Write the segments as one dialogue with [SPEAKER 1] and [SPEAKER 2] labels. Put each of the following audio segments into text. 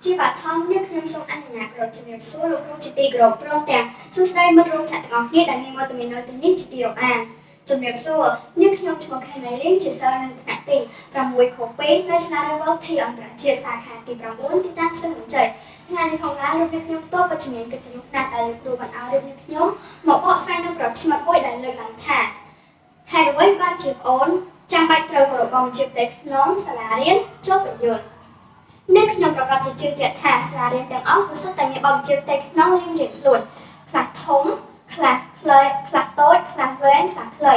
[SPEAKER 1] ជាបឋមនេះខ្ញុំសូមអនុញ្ញាតគោរពជំរាបសួរលោកគ្រូជាទីគោរពព្រមទាំងសួស្តីមិត្តរួមថ្នាក់ទាំងអស់គ្នាដែលមានវត្តមាននៅទីនេះជាទីរាប់អានជំរាបសួរនេះខ្ញុំឈ្មោះខេណៃលីងជាសិស្សនៅថ្នាក់ទី6ខ2នៅសាលារដ្ឋវិទ្យាអន្តរជាតិសាខាទី9ទីតាំងផ្សេងជ័យថ្ងៃនេះផងដែររូបនេះខ្ញុំផ្ទាល់បច្ចុប្បន្នកិត្តិយសណាស់ដែលលោកគ្រូបានឲ្យរូបនេះខ្ញុំមកបកស្រាយនៅប្រធានបទមួយដែលលើកឡើងថាហេតុអ្វីបានជាប្អូនចាំបាច់ត្រូវគោរពបង្ជាផ្ទៃក្នុងសាលារៀនចុះបញ្យល់នេះខ្ញុំប្រកាសជាជឿជាក់ថាសាលារៀនទាំងអស់គឺសុទ្ធតែមានបទបញ្ជាផ្ទៃក្នុងរៀងៗខ្លួនខ្លះធំខ្លះខ្លីខ្លះតូចខ្លះវែងខ្លះខ្លី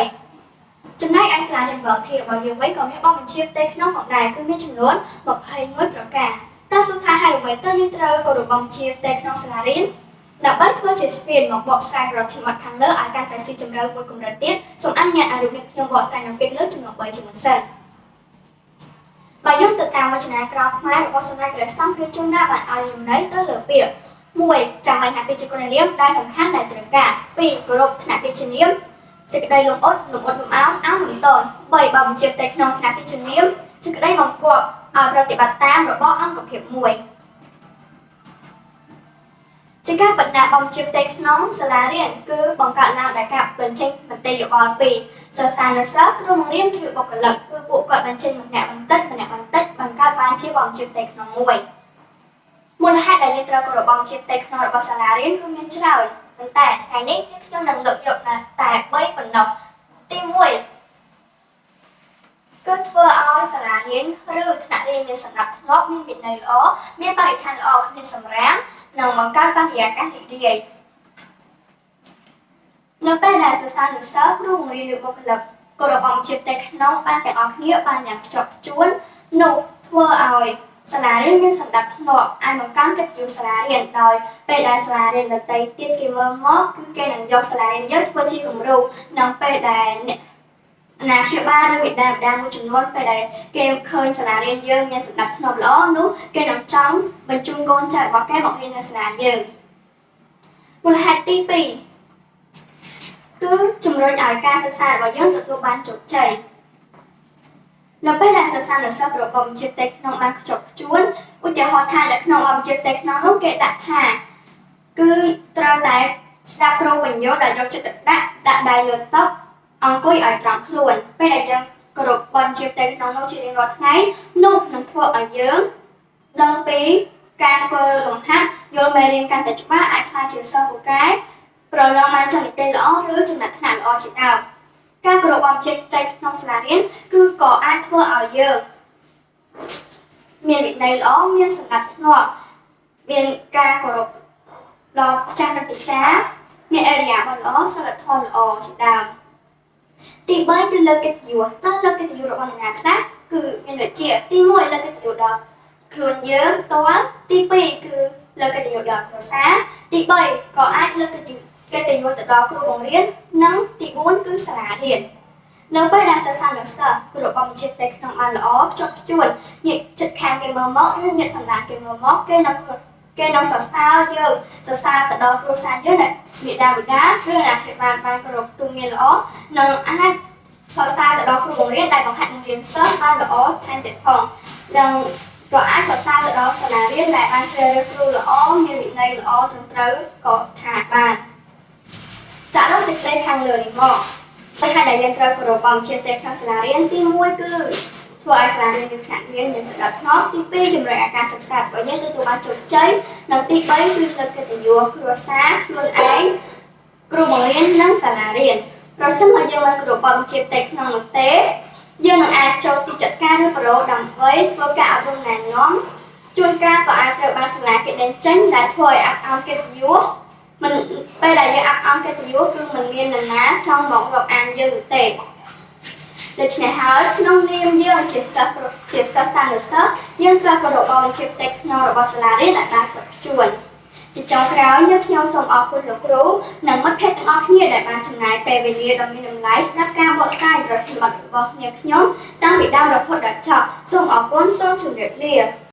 [SPEAKER 1] ចំណែកឯសាលារៀនវត្តធីរបស់យើងវិញក៏មានបទបញ្ជាផ្ទៃក្នុងផងដែរគឺមានចំនួន21ប្រការតើសួរថាហេតុអ្វីតើយើងត្រូវគោរពបទបញ្ជាផ្ទៃក្នុងសាលារៀនដើម្បីធ្វើជាស្ពានមកបកស្រាយប្រធានបទខាងលើឲ្យកាន់តែស៊ីជម្រៅមួយកម្រិតទៀតសូមអនុញ្ញាតឲ្យរូបនេះខ្ញុំបកស្រាយនៅពេលលើចំនួន3ចំនួនសិនបើយើងទៅតាមវចនាក្រមខ្មែររបស់សម្ដេចព្រះសង្ឃព្រះជន្មណាបានឲ្យនិយមន័យទៅលើពាក្យ1ចាំបាច់ណាពាក្យជាគុណនាមដែលសំខាន់ដែលត្រូវការ2គោរពថ្នាក់ពាក្យជានាមសេចក្តីលំអត់លំអត់លំអោនអោនលំតន3បើបញ្ជាផ្ទៃក្នុងថ្នាក់ពាក្យជានាមសេចក្តីបង្គាប់ឲ្យប្រតិបត្តិតាមរបបអង្គភាព1ជាការបណ្ណាបញ្ជាផ្ទៃក្នុងសាលារៀនគឺបង្កើតឡើងដោយការបញ្ចេញមតិយោបល់ពីសិស្សានុសិស្សគ្រូបង្រៀនឬបុគ្គលិកគឺពួកគាត់បញ្ចេញម្នាក់បន្តិបង្កើតបានជាបញ្ជាផ្ទៃក្នុងមួយមូលហេតុដែលយើងត្រូវគោរពបញ្ជាផ្ទៃក្នុងរបស់សាលារៀនគឺមានច្រើនប៉ុន្តែថ្ងៃនេះខ្ញុំនឹងលើកយកតែ3ប៉ុណ្ណោះទី1គឺធ្វើឲ្យសាលារៀនឬថ្នាក់រៀនមានសណ្ដាប់ធ្នាប់មានវិន័យល្អមានបរិស្ថានល្អគ្មានសម្រាមនិងបង្កើតបរិយាកាសរីករាយនៅពេលដែលសិស្សានុសិស្សគ្រូបង្រៀនឬបុគ្គលិកគោរពបញ្ជាផ្ទៃក្នុងបានទាំងអស់គ្នាបានយ៉ាងខ្ជាប់ខ្ជួននោះធ្វើឲ្យសាលារៀនមានសណ្ដាប់ធ្នាប់អាចបង្កើនកិត្តិយសសាលារៀនដោយពេលដែលសាលារៀនដទៃទៀតគេមើលមកគឺគេនឹងយកសាលារៀនយើងធ្វើជាគំរូនិងពេលដែលអ្នកអាណាព្យាបាលឬបិតាមួយចំនួនពេលដែលគេឃើញសាលារៀនយើងមានសណ្ដាប់ធ្នាប់ល្អនោះគេនឹងចង់បញ្ជូនកូនចៅរបស់គេមករៀននៅសាលាយើងមូលហេតុទី2គឺជំរុញឲ្យការសិក្សារបស់យើងទទួលបានជោគជ័យនៅពេលដែលសិស្សានុសិស្សប្រព័ន្ធបញ្ជាផ្ទៃក្នុងបានខ្ជាប់ខ្ជួនឧទាហរណ៍ថានៅក្នុងបញ្ជាផ្ទៃក្នុងនោះគេដាក់ថាគឺត្រូវតែស្ដាប់គ្រូបញ្យល់ដែលយកចិត្តទុកដាក់ដៃលើតុអង្គុយឲ្យត្រង់ខ្លួនពេលដែលយើងគោរពបញ្ជាផ្ទៃក្នុងនោះជារៀងរាល់ថ្ងៃនោះនឹងធ្វើឲ្យយើងដឹងពីការធ្វើលំហាត់យល់មេរៀនកាន់តែច្បាស់អាចក្លាយជាសិស្សពូកែប្រឡងបានចន្ទៈល្អឬចំណាត់ថ្នាក់ល្អជាដើមការគោរពបញ្ជាផ្ទៃក្នុងសាលារៀនគឺក៏អាចធ្វើឲ្យយើងមានវិន័យល្អមានសណ្ដាប់ធ្នាប់មានការគោរពដល់ម្ចាស់ព្រឹទ្ធាចារ្យមានអរិយាប័ត្រល្អសីលធម៌ល្អជាដើមទី3គឺលើកកិត្តិយសតើលើកកិត្តិយសរបស់អ្នកណាខ្លះគឺមានដូចជាទី1លើកកិត្តិយសដល់ខ្លួនយើងផ្ទាល់ទី2គឺលើកកិត្តិយសដល់គ្រួសារទី3ក៏អាចលើកកិត្តិយសទៅដល់គ្រូបង្រៀននិងទី4គឺសាលារៀននៅពេលដែលសិស្សានុសិស្សគោរពបញ្ជាផ្ទៃក្នុងបានល្អខ្ជាប់ខ្ជួនញាតិជិតខាងគេមើលមកឬញាតិសន្តានគេមើលមកគេនឹងសរសើរយើងសរសើរទៅដល់គ្រួសារយើងដែលមេដាបិតាឬអាណាព្យាបាលបានគោរពទូមានល្អនិងអាចសរសើរទៅដល់គ្រូបង្រៀនដែលបង្ហាត់បង្រៀនសិស្សបានល្អថែមទៀតផងនិងក៏អាចសរសើរទៅដល់សាលារៀនដែលបានជ្រើសរើសគ្រូល្អមានវិន័យល្អត្រឹមត្រូវក៏ថាបានចាក់ដល់សេចក្តីខាងលើនេះមកតែហេតុដែលយើងត្រូវគោរពបញ្ជាផ្ទៃក្នុងសាលារៀនទី1គឺធ្វើឲ្យសាលារៀននិងថ្នាក់រៀនមានសណ្ដាប់ធ្នាប់ទី2ជំរុញឲ្យការសិក្សារបស់យើងទទួលបានជោគជ័យនិងទី3គឺលើកកិត្តិយសគ្រួសារខ្លួនឯងគ្រូបង្រៀននិងសាលារៀនប្រសិនបើយើងមិនគោរពបញ្ជាផ្ទៃក្នុងនោះទេយើងនឹងអាចចូលទីចាត់ការឬប្រឡូដើម្បីធ្វើការអប់រំណែនាំជួនកាលក៏អាចត្រូវបានសាលាគេដេញចេញដែលធ្វើឲ្យអាប់អោនកិត្តិយសមិនពេលដែលយើងអាប់អោនកិត្តិយសគឺមិនមាននរណាចង់មករាប់អានយើងទេដូច្នេះហើយក្នុងនាមយើងជាសិស្សសានុសិស្សយើងត្រូវគោរពបញ្ជាផ្ទៃក្នុងរបស់សាលារៀនឲ្យបានខ្ជាប់ខ្ជួនជាចុងក្រោយខ្ញុំសូមអរគុណលោកគ្រូនិងមិត្តភ័ក្តិទាំងអស់គ្នាដែលបានចំណាយពេលវេលាដ៏មានតម្លៃស្ដាប់ការបកស្រាយប្រធានបទរបស់ខ្ញុំតាំងពីដើមរហូតដល់ចប់សូមអរគុណសូមជម្រាបលា